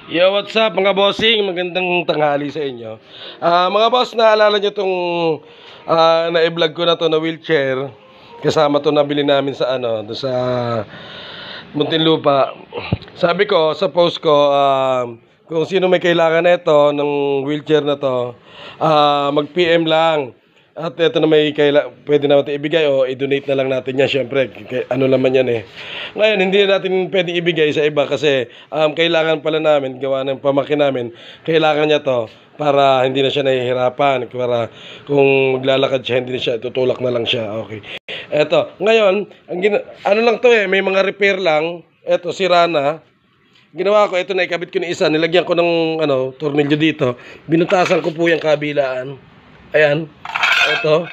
Yo, what's up mga bossing? Magandang tanghali sa inyo. Mga boss, naalala nyo itong na-vlog ko na to na wheelchair. Kasama to nabili namin sa doon sa Muntinlupa. Sabi ko sa post ko, kung sino may kailangan nito ng wheelchair na to, mag-PM lang. At ito na may pwede natin ibigay o i-donate na lang natin yan. Siyempre, ano naman yan eh. Ngayon, hindi na natin pwede ibigay sa iba kasi kailangan pala namin, gawa ng pamakin namin, kailangan niya to para hindi na siya nahihirapan. Para kung maglalakad siya, hindi na siya, tutulak na lang siya. Okay. Eto, ngayon, ano lang to eh, may mga repair lang. Eto, sira na. Ginawa ko, ito na ikabit ko ng isa, nilagyan ko ng tornilyo dito. Binutasan ko po yung kabilaan. Ayan. Ito.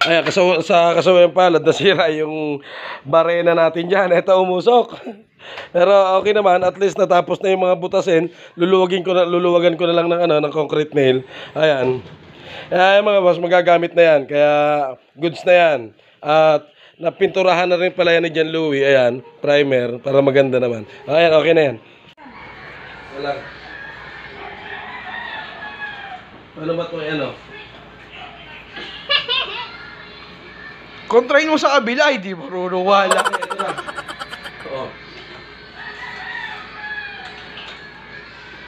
Ayan, sa kasawayang palad, nasira yung barena natin dyan. Ito, umusok. Pero okay naman, at least natapos na yung mga butasin. Luluwagan ko na lang ng concrete nail. Ayan. Ayan mga boss, magagamit na yan. Kaya goods na yan. At napinturahan na rin pala yan ni John Louie. Ayan, primer, para maganda naman. Ayan, okay na yan. Wala. Ano ba ito? Ayan o. Kontrahin mo sa kabila, hindi marunong wala. Ito na. Oo.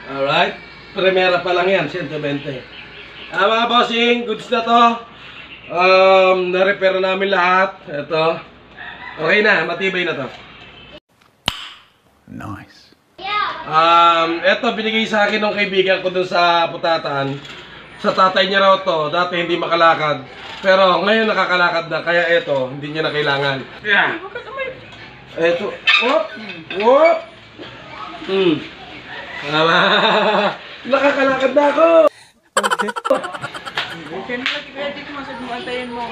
Alright. Primera pa lang yan, 120. Mga bossing, goods na to. Na-repair namin lahat. Ito. Okay na, matibay na to. Nice. Ito, binigay sa akin ng kaibigan ko dun sa Putatan. Sa tatay niya raw to, dati hindi makalakad. Pero ngayon nakakalakad na, kaya ito, hindi niya na kailangan. Yeah. Ito, whoop, whoop. Nakakalakad na ako. Siyempre, pwede ko masabi mo, antayin mo.